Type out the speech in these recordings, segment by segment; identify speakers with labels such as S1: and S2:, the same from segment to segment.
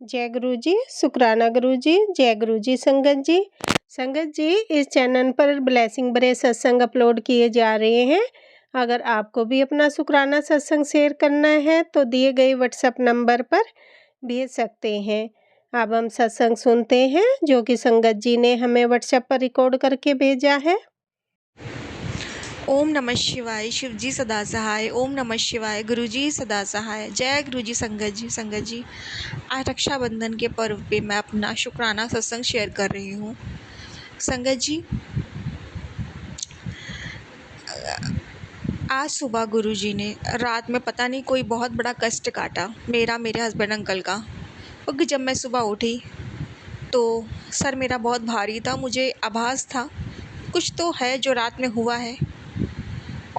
S1: जय गुरु जी, शुक्राना गुरु जी, जय गुरु जी संगत जी। संगत जी, इस चैनल पर ब्लेसिंग भरे सत्संग अपलोड किए जा रहे हैं। अगर आपको भी अपना शुक्राना सत्संग शेयर करना है तो दिए गए व्हाट्सएप नंबर पर भेज सकते हैं। अब हम सत्संग सुनते हैं जो कि संगत जी ने हमें व्हाट्सएप पर रिकॉर्ड करके भेजा है।
S2: ओम नमः शिवाय। शिव जी सदा सहाय। ओम नमः शिवाय। गुरु जी सदा सहाय। जय गुरु जी संगत जी। संगत जी, आज रक्षाबंधन के पर्व पे मैं अपना शुक्राना सत्संग शेयर कर रही हूँ। संगत जी, आज सुबह गुरु जी ने रात में पता नहीं कोई बहुत बड़ा कष्ट काटा मेरे हस्बैंड अंकल का। क्योंकि जब मैं सुबह उठी तो सर मेरा बहुत भारी था। मुझे आभास था कुछ तो है जो रात में हुआ है।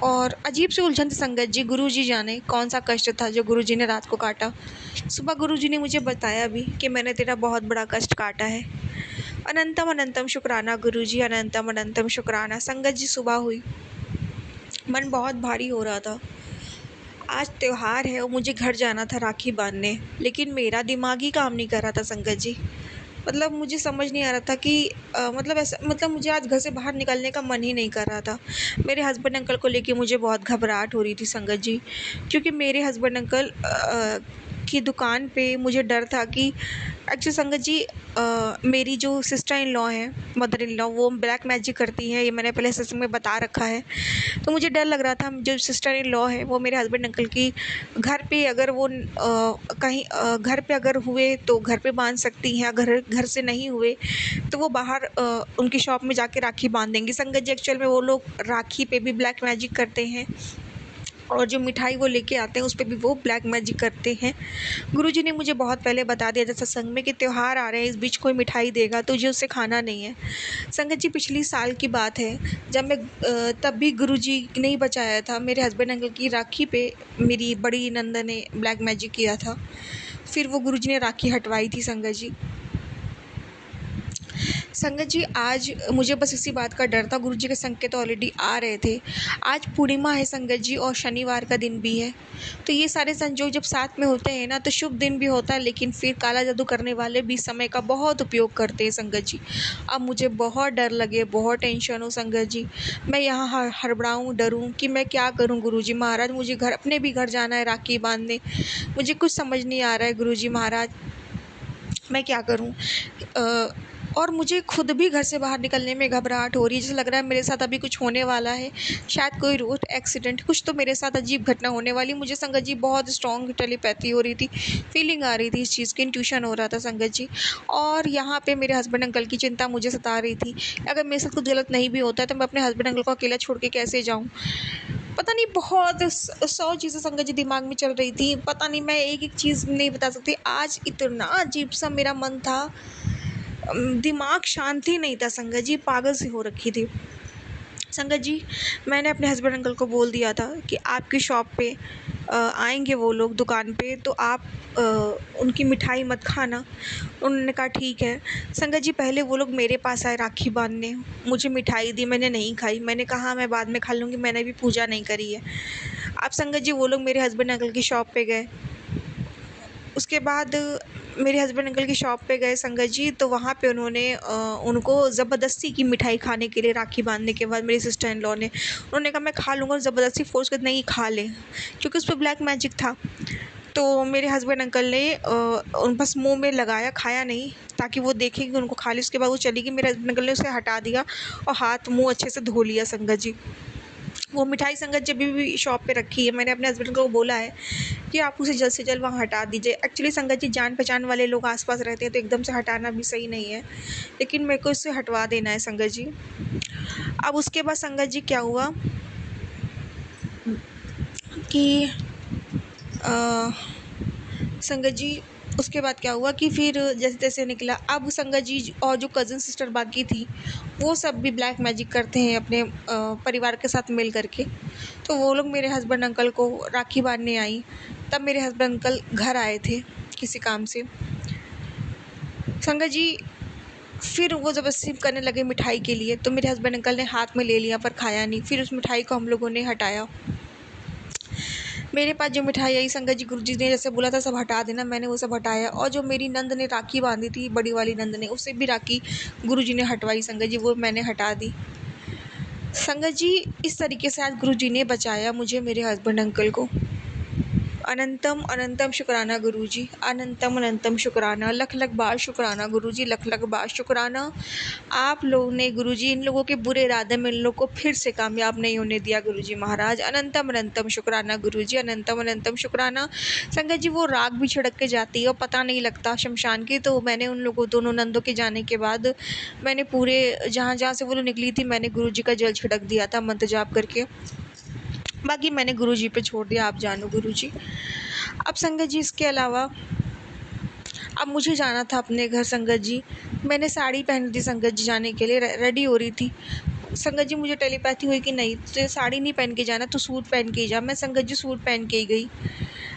S2: और अजीब सी उलझन थी संगत जी। गुरुजी जाने कौन सा कष्ट था जो गुरुजी ने रात को काटा। सुबह गुरुजी ने मुझे बताया भी कि मैंने तेरा बहुत बड़ा कष्ट काटा है। अनंतम अनंतम शुक्राना गुरुजी, अनंतम अनंतम शुक्राना। संगत जी, सुबह हुई, मन बहुत भारी हो रहा था। आज त्योहार है और मुझे घर जाना था राखी बांधने, लेकिन मेरा दिमाग ही काम नहीं कर रहा था संगत जी। मतलब मुझे समझ नहीं आ रहा था कि मतलब मुझे आज घर से बाहर निकलने का मन ही नहीं कर रहा था। मेरे हस्बैंड अंकल को लेके मुझे बहुत घबराहट हो रही थी संगत जी, क्योंकि मेरे हस्बैंड अंकल की दुकान पे मुझे डर था कि एक्चुअली संगत जी, मेरी जो सिस्टर इन लॉ है, मदर इन लॉ, वो ब्लैक मैजिक करती हैं। ये मैंने पहले सत्संग में बता रखा है। तो मुझे डर लग रहा था जो सिस्टर इन लॉ है वो मेरे हस्बैंड अंकल की घर पे अगर वो कहीं घर पे अगर हुए तो घर पे बांध सकती हैं, अगर घर से नहीं हुए तो वो बाहर उनकी शॉप में जाके राखी बांध देंगी। संगत जी, एक्चुअल में वो लोग राखी पे भी ब्लैक मैजिक करते हैं और जो मिठाई वो लेके आते हैं उस पे भी वो ब्लैक मैजिक करते हैं। गुरुजी ने मुझे बहुत पहले बता दिया था सत्संग में कि त्योहार आ रहे हैं, इस बीच कोई मिठाई देगा तुझे उसे खाना नहीं है। संगत जी, पिछली साल की बात है जब मैं तब भी गुरुजी ने ही बचाया था। मेरे हस्बैंड अंकल की राखी पे मेरी बड़ी नंद ने ब्लैक मैजिक किया था। फिर वो गुरुजी ने राखी हटवाई थी संगत जी। संगत जी, आज मुझे बस इसी बात का डर था। गुरुजी के संकेत ऑलरेडी आ रहे थे। आज पूर्णिमा है संगत जी और शनिवार का दिन भी है। तो ये सारे संजोग जब साथ में होते हैं ना तो शुभ दिन भी होता है, लेकिन फिर काला जादू करने वाले भी समय का बहुत उपयोग करते हैं संगत जी। अब मुझे बहुत डर लगे, बहुत टेंशन हो संगत जी। मैं यहाँ हड़बड़ाऊँ, डरूँ कि मैं क्या करूँ गुरुजी महाराज। मुझे अपने भी घर जाना है राखी बांधने। मुझे कुछ समझ नहीं आ रहा है गुरुजी महाराज, मैं क्या करूँ। और मुझे खुद भी घर से बाहर निकलने में घबराहट हो रही है। जैसे लग रहा है मेरे साथ अभी कुछ होने वाला है, शायद कोई रोड एक्सीडेंट, कुछ तो मेरे साथ अजीब घटना होने वाली। मुझे संगत जी बहुत स्ट्रॉन्ग टेलीपैथी हो रही थी, फीलिंग आ रही थी इस चीज़ की, इंट्यूशन हो रहा था संगत जी। और यहाँ पे मेरे हस्बैंड अंकल की चिंता मुझे सता रही थी। अगर मेरे साथ कुछ गलत नहीं भी होता है तो मैं अपने हस्बैंड अंकल को अकेला छोड़ के कैसे जाऊँ। पता नहीं, बहुत 100 चीज़ें संगत जी दिमाग में चल रही थी। पता नहीं, मैं एक एक चीज़ नहीं बता सकती। आज इतना अजीब सा मेरा मन था, दिमाग शांति नहीं था संगत जी, पागल सी हो रखी थी। संगत जी, मैंने अपने हस्बैंड अंकल को बोल दिया था कि आपकी शॉप पे आएंगे वो लोग दुकान पे, तो आप उनकी मिठाई मत खाना। उन्होंने कहा ठीक है। संगत जी, पहले वो लोग मेरे पास आए राखी बांधने, मुझे मिठाई दी, मैंने नहीं खाई। मैंने कहा मैं बाद में खा लूँगी, मैंने भी पूजा नहीं करी है। अब संगत जी, वो लोग मेरे हस्बैंड अंकल की शॉप पे गए। उसके बाद मेरे हस्बैंड अंकल की शॉप पे गए संगत जी, तो वहाँ पे उन्होंने उनको ज़बरदस्ती की मिठाई खाने के लिए, राखी बांधने के बाद मेरी सिस्टर इन लॉ ने, उन्होंने कहा मैं खा लूँगा, ज़बरदस्ती फ़ोर्स कर नहीं खा ले, क्योंकि उस पे ब्लैक मैजिक था। तो मेरे हस्बैंड अंकल ने उन बस मुँह में लगाया, खाया नहीं, ताकि वो देखें कि उनको खा ली। उसके बाद वो चली गई। मेरे हस्बैंड अंकल ने उसे हटा दिया और हाथ मुँह अच्छे से धो लिया संगत जी। वो मिठाई संगत जब भी शॉप पे रखी है, मैंने अपने हस्बैंड को बोला है कि आप उसे जल्द से जल्द वहाँ हटा दीजिए। एक्चुअली संगत जी, जान पहचान वाले लोग आस-पास रहते हैं तो एकदम से हटाना भी सही नहीं है, लेकिन मेरे को इससे हटवा देना है संगत जी। अब उसके बाद संगत जी क्या हुआ कि संगत जी, उसके बाद क्या हुआ कि फिर जैसे-तैसे निकला। अब संगत जी और जो कज़न सिस्टर बाकी थी, वो सब भी ब्लैक मैजिक करते हैं अपने परिवार के साथ मिल कर के। तो वो लोग मेरे हस्बैंड अंकल को राखी बांधने आई। तब मेरे हस्बैंड अंकल घर आए थे किसी काम से। संगत जी, फिर वो ज़बरदस्ती करने लगे मिठाई के लिए, तो मेरे हस्बैंड अंकल ने हाथ में ले लिया पर खाया नहीं। फिर उस मिठाई को हम लोगों ने हटाया। मेरे पास जो मिठाई आई संगत जी गुरुजी ने जैसे बोला था सब हटा देना, मैंने वो सब हटाया। और जो मेरी नंद ने राखी बांधी थी, बड़ी वाली नंद ने, उससे भी राखी गुरुजी ने हटवाई संगत जी, वो मैंने हटा दी। संगत जी इस तरीके से आज गुरुजी ने बचाया मुझे, मेरे हस्बैंड अंकल को। अनंतम अनंतम शुक्राना गुरुजी, अनंतम अनंतम शुक्राना, लख लख बार शुक्राना गुरुजी, लख लख बार शुक्राना। आप लोगों ने गुरुजी इन लोगों के बुरे इरादे में इन लोगों को फिर से कामयाब नहीं होने दिया गुरुजी महाराज। अनंतम अनंतम शुक्राना गुरुजी, अनंतम अनंतम शुक्राना। संगत जी वो राख भी छिड़क के जाती है और पता नहीं लगता शमशान की। तो मैंने उन लोगों दोनों नंदों के जाने के बाद मैंने पूरे जहाँ जहाँ से वो लोग निकली थी मैंने गुरुजी का जल छिड़क दिया था मंत्र जाप करके। बाकी मैंने गुरुजी पे छोड़ दिया, आप जानो गुरुजी। अब संगत जी इसके अलावा अब मुझे जाना था अपने घर संगत जी। मैंने साड़ी पहनी थी संगत जी जाने के लिए, रेडी हो रही थी। संगत जी मुझे टेलीपैथी हुई कि नहीं तुझे साड़ी नहीं पहन के जाना, तो सूट पहन के ही जा। मैं संगत जी सूट पहन के ही गई।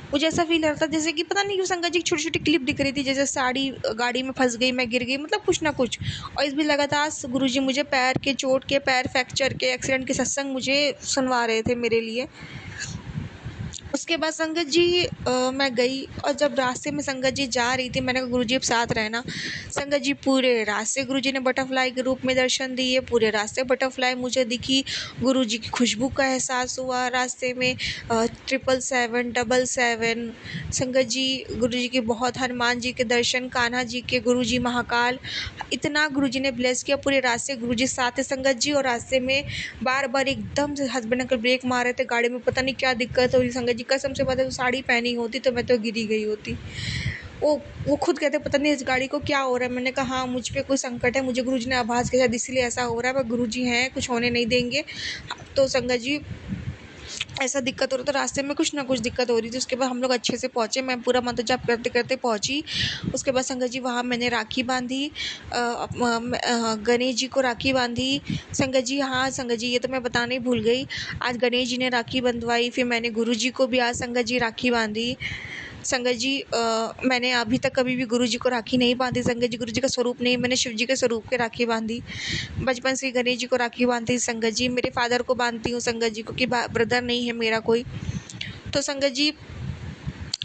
S2: मुझे ऐसा फील हो रहा था जैसे कि पता नहीं क्यों संगत जी की छोटी छोटी क्लिप दिख रही थी, जैसे साड़ी गाड़ी में फंस गई, मैं गिर गई, मतलब कुछ ना कुछ। और इस भी लगातार गुरुजी मुझे पैर के चोट के, पैर फ्रैक्चर के, एक्सीडेंट के सत्संग मुझे सुनवा रहे थे मेरे लिए। उसके बाद संगत जी मैं गई और जब रास्ते में संगत जी जा रही थी मैंने कहा गुरुजी अब साथ रहना। संगत जी पूरे रास्ते गुरुजी ने बटरफ्लाई के रूप में दर्शन दिए, पूरे रास्ते बटरफ्लाई मुझे दिखी। गुरुजी की खुशबू का एहसास हुआ रास्ते में। 777 संगत जी गुरुजी के बहुत, हनुमान जी के दर्शन, कान्हा जी के, गुरुजी महाकाल, इतना गुरुजी ने ब्लेस किया। पूरे रास्ते गुरुजी साथ है संगत जी। और रास्ते में बार बार एकदम से हस्बैंड अंकल ब्रेक मार रहे थे, गाड़ी में पता नहीं क्या दिक्कत हो रही संगत जी। कसम से पता है साड़ी पहनी होती तो मैं तो गिरी गई होती। वो खुद कहते पता नहीं इस गाड़ी को क्या हो रहा है। मैंने कहा हाँ मुझ पे कोई संकट है, मुझे गुरुजी ने आभास किया शायद इसलिए ऐसा हो रहा है, पर गुरुजी हैं कुछ होने नहीं देंगे। तो संगत जी ऐसा दिक्कत हो रहा था, रास्ते में कुछ ना कुछ दिक्कत हो रही थी। उसके बाद हम लोग अच्छे से पहुँचे, मैं पूरा मंत्र जाप करते करते पहुँची। उसके बाद संगत जी वहाँ मैंने राखी बांधी, गणेश जी को राखी बांधी। संगत जी हाँ संगत जी ये तो मैं बताना ही भूल गई, आज गणेश जी ने राखी बंधवाई, फिर मैंने गुरु जी को भी आज संगत जी राखी बांधी। संगत जी मैंने अभी तक कभी भी गुरु जी को राखी नहीं बांधी संगत जी, गुरु जी का स्वरूप नहीं, मैंने शिव जी के स्वरूप के राखी बांधी। बचपन से ही गणेश जी को राखी बांधती संगत जी, मेरे फादर को बांधती हूँ संगत जी, क्योंकि ब्रदर नहीं है मेरा कोई। तो संगत जी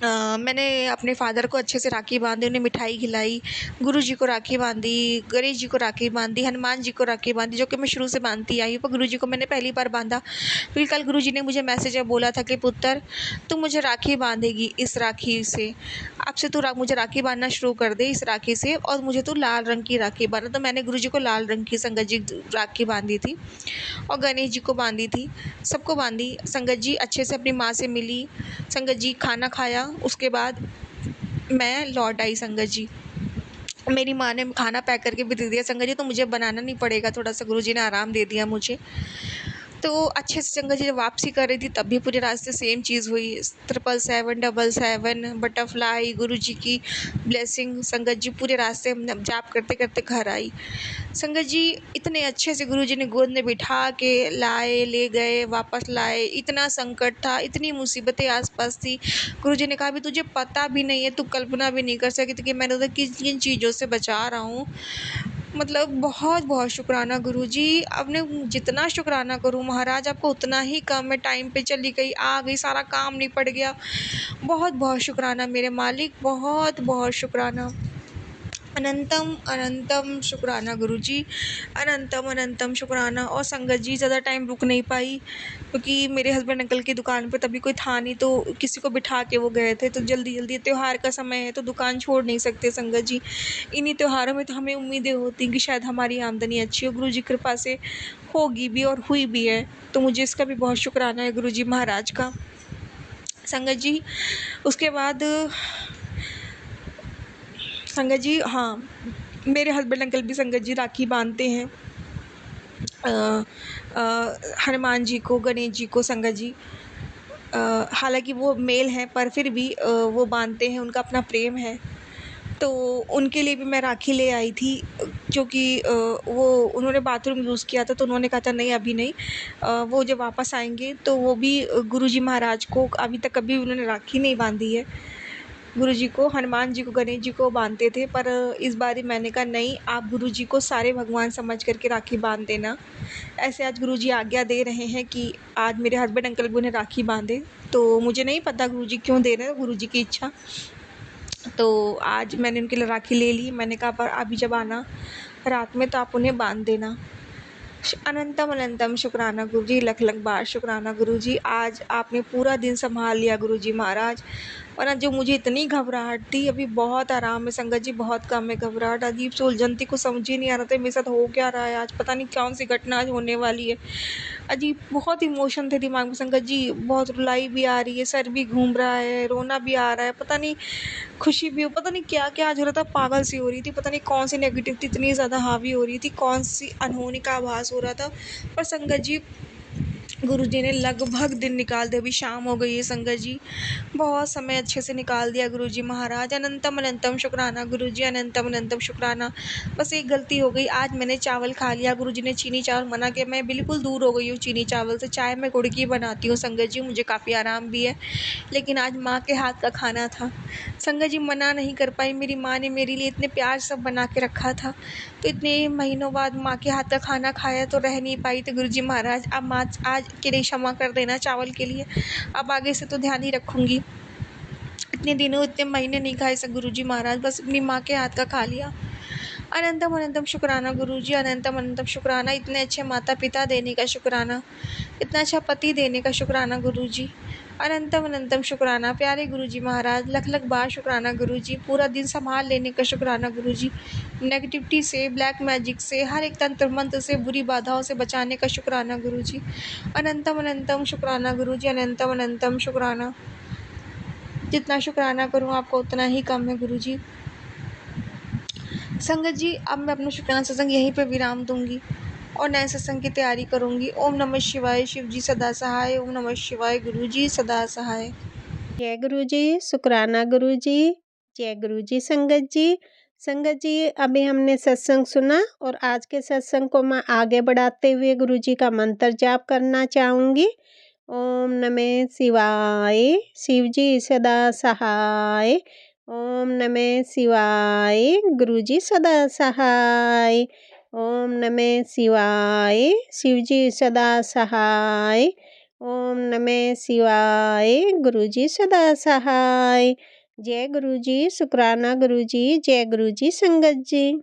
S2: मैंने अपने फादर को अच्छे से राखी बांधी, उन्हें मिठाई खिलाई, गुरु जी को राखी बांधी, गणेश जी को राखी बांधी, हनुमान जी को राखी बांधी, जो कि मैं शुरू से बांधती आई हूँ, पर गुरु जी को मैंने पहली बार बांधा। फिर कल गुरु जी ने मुझे मैसेज में बोला था कि पुत्र तू मुझे राखी बांधेगी इस राखी से, अब से तू मुझे राखी बांधना शुरू कर दे इस राखी से, और मुझे तू लाल रंग की राखी बांधा। तो मैंने गुरु जी को लाल रंग की संगत जी राखी बांधी थी और गणेश जी को बांधी थी, सबको बांधी। संगत जी अच्छे से अपनी माँ से मिली, संगत जी खाना खाया, उसके बाद मैं लौट आई संगत जी। मेरी माँ ने खाना पैक करके भी दे दिया संगत जी, तो मुझे बनाना नहीं पड़ेगा, थोड़ा सा गुरुजी ने आराम दे दिया मुझे। तो अच्छे से संगत जी जब वापसी कर रही थी तब भी पूरे रास्ते सेम चीज़ हुई, 777 बटरफ्लाई, गुरु जी की ब्लेसिंग। संगत जी पूरे रास्ते जाप करते करते घर आई। संगत जी इतने अच्छे से गुरु जी ने गोद में बिठा के लाए, ले गए, वापस लाए। इतना संकट था, इतनी मुसीबतें आसपास थी। गुरु जी ने कहा भी तुझे पता भी नहीं है, तू कल्पना भी नहीं कर सकती कि मैंने उधर किन किन चीज़ों से बचा रहा हूँ। मतलब बहुत बहुत शुक्राना गुरुजी, आपने जितना शुक्राना करूँ महाराज आपको उतना ही कम। मैं टाइम पे चली गई, आ गई, सारा काम निपट गया। बहुत बहुत शुक्राना मेरे मालिक, बहुत बहुत शुक्राना। अनंतम अनंतम शुक्राना गुरुजी, अनंतम अनंतम शुक्राना। और संगत जी ज़्यादा टाइम रुक नहीं पाई क्योंकि मेरे हस्बैंड अंकल की दुकान पे तभी कोई था नहीं, तो किसी को बिठा के वो गए थे। तो जल्दी जल्दी त्यौहार का समय है तो दुकान छोड़ नहीं सकते संगत जी। इन्हीं त्योहारों में तो हमें उम्मीदें होती कि शायद हमारी आमदनी अच्छी हो, गुरु जी कृपा से होगी भी और हुई भी है। तो मुझे इसका भी बहुत शुक्राना है गुरु जी महाराज का। संगत जी उसके बाद संगत जी हाँ मेरे हस्बैंड अंकल भी संगत जी राखी बांधते हैं हनुमान जी को, गणेश जी को संगत जी। हालांकि वो मेल हैं पर फिर भी वो बांधते हैं, उनका अपना प्रेम है। तो उनके लिए भी मैं राखी ले आई थी, जो कि वो उन्होंने बाथरूम यूज़ किया था तो उन्होंने कहा था नहीं अभी नहीं, वो जब वापस आएंगे तो वो भी गुरुजी महाराज को, अभी तक कभी उन्होंने राखी नहीं बांधी है। गुरुजी को, हनुमान जी को, गणेश जी को बांधते थे, पर इस बारी मैंने कहा नहीं, आप गुरुजी को सारे भगवान समझ कर के राखी बांध देना। ऐसे आज गुरुजी आज्ञा दे रहे हैं कि आज मेरे हस्बैंड अंकल भी उन्हें राखी बांधे। तो मुझे नहीं पता गुरुजी क्यों दे रहे हैं, गुरुजी की इच्छा। तो आज मैंने उनके लिए राखी ले ली। मैंने कहा पर अभी जब आना रात में तो आप उन्हें बांध देना। अनंतम अनंतम शुक्राना गुरुजी, लख लख बार शुक्राना गुरुजी। आज आपने पूरा दिन संभाल लिया गुरुजी महाराज, वरना जो मुझे इतनी घबराहट थी, अभी बहुत आराम है संगत जी, बहुत कम है घबराहट। अजीब से उलझन थी, कुछ समझ ही नहीं आ रहा था मेरे साथ हो क्या रहा है आज, पता नहीं कौन सी घटना आज होने वाली है। अजीब बहुत इमोशन थे दिमाग में संगत जी, बहुत रुलाई भी आ रही है, सर भी घूम रहा है, रोना भी आ रहा है, पता नहीं खुशी भी हो, पता नहीं क्या क्या आज हो रहा था। पागल सी हो रही थी, पता नहीं कौन सी नेगेटिविटी इतनी ज़्यादा हावी हो रही थी, कौन सी अनहोनी का आभास हो रहा था। पर संगत जी गुरुजी ने लगभग दिन निकाल दिया। अभी शाम हो गई है संगत जी, बहुत समय अच्छे से निकाल दिया गुरुजी महाराज। अनंतम अनंतम शुक्राना गुरुजी, अनंतम अनंतम शुक्राना। बस एक गलती हो गई, आज मैंने चावल खा लिया। गुरुजी ने चीनी चावल मना किया, मैं बिल्कुल दूर हो गई हूँ चीनी चावल से। चाय मैं गुड़ की बनाती हूँ संगत जी, मुझे काफ़ी आराम भी है, लेकिन आज माँ के हाथ का खाना था संगत जी, मना नहीं कर पाई। मेरी माँ ने मेरे लिए इतने प्यार से सब बना के रखा था, तो इतने महीनों बाद माँ के हाथ का खाना खाया तो रह नहीं पाई। तो गुरुजी महाराज अब माँ आज के लिए क्षमा कर देना चावल के लिए, अब आगे से तो ध्यान ही रखूँगी। इतने दिनों इतने महीने नहीं खाए सब गुरुजी महाराज, बस अपनी माँ के हाथ का खा लिया। अनंतम अनंतम शुक्राना गुरुजी, अनंतम अनंतम शुक्राना। इतने अच्छे माता पिता देने का शुक्राना, इतना अच्छा पति देने का शुक्राना गुरुजी, अनंतम अनंतम शुक्राना। प्यारे गुरुजी महाराज लख लख बार शुक्राना गुरुजी, पूरा दिन संभाल लेने का शुक्राना गुरुजी, नेगेटिविटी से, ब्लैक मैजिक से, हर एक तंत्र मंत्र से, बुरी बाधाओं से बचाने का शुक्राना गुरुजी, अनंतम अनंतम शुक्राना गुरुजी, अनंतम अनंतम शुक्राना। जितना शुक्राना करूँ आपको उतना ही कम है गुरुजी। संगत जी अब मैं अपना शुक्राना सत्संग यहीं पर विराम दूंगी और नए सत्संग की तैयारी करूंगी। ओम नमः शिवाय, शिव जी सदा सहाय। ओम नमः शिवाय, गुरु जी सदा सहाय।
S1: जय गुरु जी, शुक्राना गुरु जी, जय गुरु जी संगत जी। संगत जी अभी हमने सत्संग सुना और आज के सत्संग को मैं आगे बढ़ाते हुए गुरु जी का मंत्र जाप करना चाहूँगी। ओम नमः शिवाय, शिव जी सदा सहाय। ओम नमः शिवाय, गुरु जी सदा सहाय। ओम नमः शिवाय, शिव जी सदा सहाय। ओम नमः शिवाय, गुरु जी सदा सहाय। जय गुरु जी, शुक्राना गुरु जी, जय गुरु जी संगत जी।